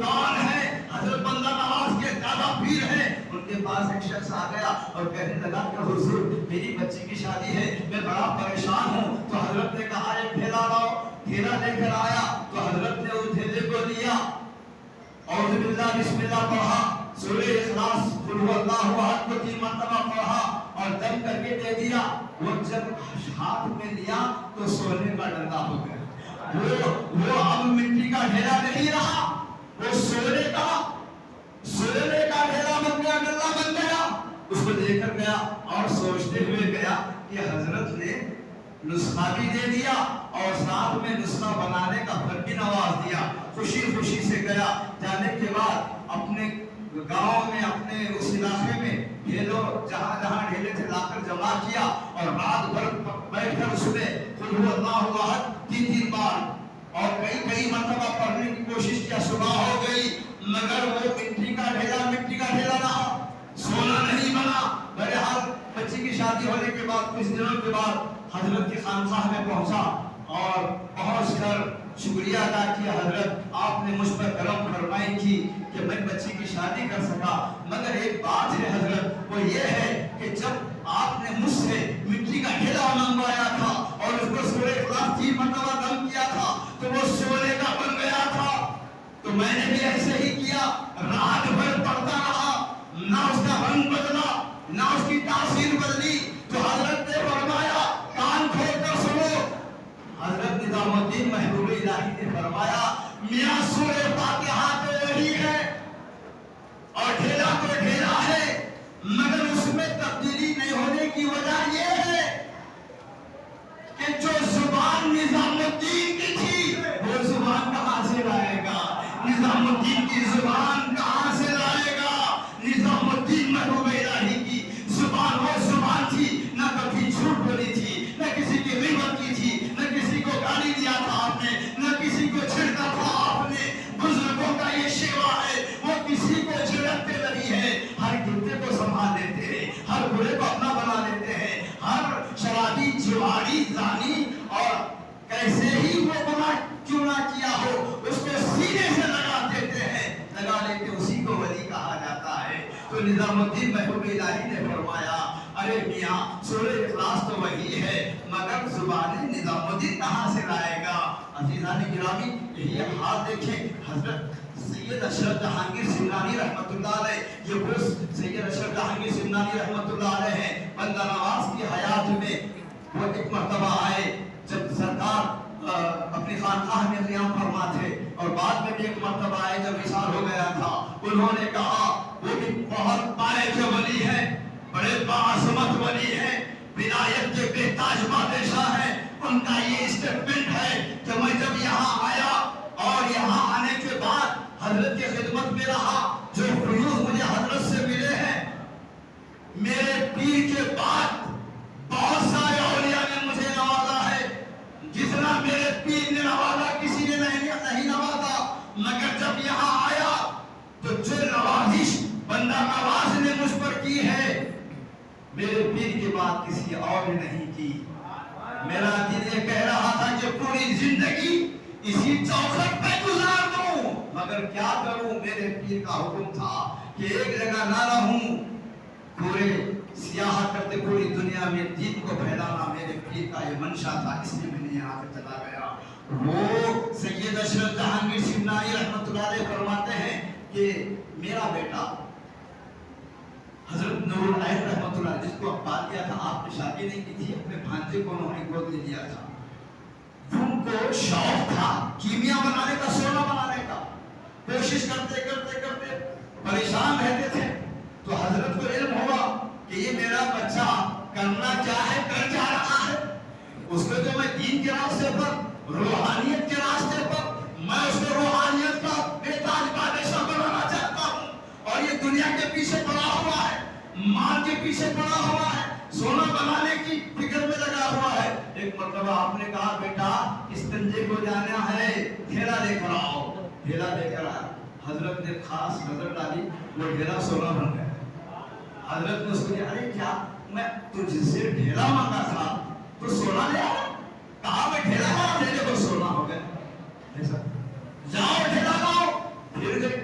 سلطان ہیں، حضرت بندہ نواز کے دادا پیر ہیں، ان کے پاس ایک شخص آ گیا اور کہنے لگا کہ حضور میری بچی کی شادی ہے، میں بڑا پریشان ہوں۔ تو حضرت نے کہا ایک تھیلا لاؤ، تھیلا لے کر آیا تو حضرت نے اس تھیلے کو لیا، اعوذ باللہ بسم اللہ پڑھا، سورہ اخلاص قل هو اللہ احد کو 3 مرتبہ پڑھا اور دم کر کے دے دیا۔ وہ جب ہاتھ میں لیا تو سونے کا ڈنڈا ہو گیا، وہ اب مٹی کا ڈھیلا نہیں رہا، وہ سونے کا ڈھیلا بن گیا، ڈنڈا بن گیا۔ اس کو لے کر گیا اور سوچتے ہوئے گیا کہ حضرت نے نسخہ بھی دے دیا اور ساتھ میں نسخہ بنانے کا پھل بھی نواز دیا۔ خوشی خوشی سے گیا، جانے کے بعد اپنے گاؤں میں، اپنے اس علاقے میں ڈھیلوں جہاں جہاں ڈھیلے تھے لا کر جمع کیا اور رات بھر بیٹھ کر اس نے قل هو اللہ احد 3 بار اور کئی مرتبہ پڑھنے کی کوشش کیا۔ صبح ہو گئی مگر وہ مٹی کا ڈھیلا رہا، سونا نہیں بنا۔ بہرحال بچی کی شادی ہونے کے بعد کچھ دنوں کے بعد حضرت کی خانقاہ میں پہنچا اور پہنچ کر شکریہ ادا کیا، حضرت آپ نے مجھ پر کرم فرمائی تھی کہ میں بچی کی شادی کر سکا، مگر ایک بات ہے حضرت، وہ یہ ہے کہ جب آپ نے مجھ سے مٹی کا ڈھیلا منگوایا تھا اور اس کو سورہ اخلاص 3 مرتبہ دم کیا تھا تو وہ سونے کا بن گیا تھا، تو میں نے بھی ایسے ہی کیا، رات بھر پڑھتا رہا، نہ اس کا رنگ بدلا نہ اس کی تاثیر بدلی۔ تو حضرت نے فرمایا کان کھول کر سنو، حضرت نظام الدین محبوب الہی نے فرمایا میاں سورہ فاتحہ تو وہی ہے اور ڈھیلا تو ڈھیلا ہے، مگر اس میں تبدیلی نہیں ہونے کی وجہ یہ ہے کہ جو زبان نظام الدین کی تھی وہ زبان کہاں سے لائے گا؟ نظام الدین کی زبان کہاں سے لائے گا؟ نظام الدین محبوب الہی کی زبان وہ زبان تھی، نہ کبھی جھوٹ بولی تھی، نہ کسی کی غیبت کی تھی، نہ کسی کو گالی دیا تھا آپ نے، نہ کسی کو چھڑکا تھا آپ نے۔ بزرگوں کا یہ شیوا ہے، وہ کسی کو چھڑکتے نہیں ہے، ہر گرتے کو سنبھال لیتے ہیں، ہر برے کو اپنا بنا لیتے ہیں، ہر شرابی جواری زانی اور کیسے ہی وہ گناہ کیوں نہ کیا ہو اس کو سینے سے لگا دیتے ہیں، لگا لیتے اسی کو ولی کہا جاتا ہے۔ تو نظام الدین محبوب الہی نے فرمایا ارے میاں سورہ اخلاص تو وہی ہے مگر زبان نظام الدین کہاں سے لائے گا؟ عزیزان گرامی یہی حال دیکھیں، حضرت سید اشرف جہانگیر سمنانی رحمۃ اللہ علیہ، یہ وہ سید اشرف جہانگیر سمنانی رحمۃ اللہ علیہ ہیں، بندہ نواز کی حیات میں وہ ایک مرتبہ آئے جب سرکار اپنی خانقاہ میں قیام فرما تھے اور بعد میں بھی ایک مرتبہ آئے جب وصال ہو گیا تھا، انہوں نے کہا وہ بھی بہت پائے کے ولی ہیں، بڑے باعظمت ولی ہیں، ولایت کے بے تاج بادشاہ ہیں، ان کا یہ اسٹیٹمنٹ ہے کہ میں جب یہاں آیا اور یہاں آنے کے بعد حضرت کی خدمت میں رہا، جو فیوز مجھے حضرت سے ملے ہیں، میرے پیر کے بعد بہت سارے اولیاء نے مجھے نوازا ہے، جتنا میرے پیر نے نوازا کسی نے نہیں نوازا، مگر جب یہاں آیا تو جو نوازش بندہ نواز نے مجھ پر کی ہے میرے پیر کے بعد کسی اور نے نہیں کی۔ میرا دل یہ کہہ رہا تھا کہ پوری زندگی اسی چوکھٹ پہ گزار دوں، مگر کیا کروں، میرے پیر کا حکم تھا کہ ایک جگہ نہ رہوں، پورے سیاحت کرتے پوری دنیا میں دین کو پھیلانا میرے پیر کا یہ منشا تھا، اس لیے میں نے یہاں سے چلا گیا۔ وہ سید اشرف جہانگیر سمنانی رحمۃ اللہ علیہ فرماتے ہیں کہ میرا بیٹا حضرت نور العین رحمۃ اللہ جس کو پال دیا تھا، آپ نے شادی نہیں کی تھی، اپنے بھانجے کو انہوں نے گود لے لیا تھا، ان کو شوق تھا کیمیا بنانے کا، سونا بنانے کا، کوشش کرتے کرتے کرتے پریشان رہتے تھے، تو حضرت کو علم ہوا کہ یہ میرا بچہ کرنا کیا ہے، کر جا رہا ہے، اس کو جو میں دین کے راستے پر، روحانیت کے راستے پر، میں اس کو روحانیت کا بے تاج بادشاہ بنانا چاہتا ہوں، اور یہ دنیا کے پیچھے پڑا ہوا ہے، مال کے پیچھے پڑا ہوا ہے، سونا بنانے کی فکر میں لگا ہوا ہے۔ ایک مرتبہ آپ نے کہا بیٹا استنجے کو جانا ہے، ڈھیلا لے کر آؤ، ڈھیلا لے کر آیا، حضرت نے خاص نظر ڈالی، وہ ڈھیلا سونا بن گیا۔ حضرت نے اس کو کہا ارے کیا میں تجھ سے ڈھیلا مانگا تھا تو سونا لے آیا؟ کہا میں ڈھیلا لاؤ، ڈھیلے کو سونا ہو گیا، جاؤ ڈھیلا لاؤ، پھر گئے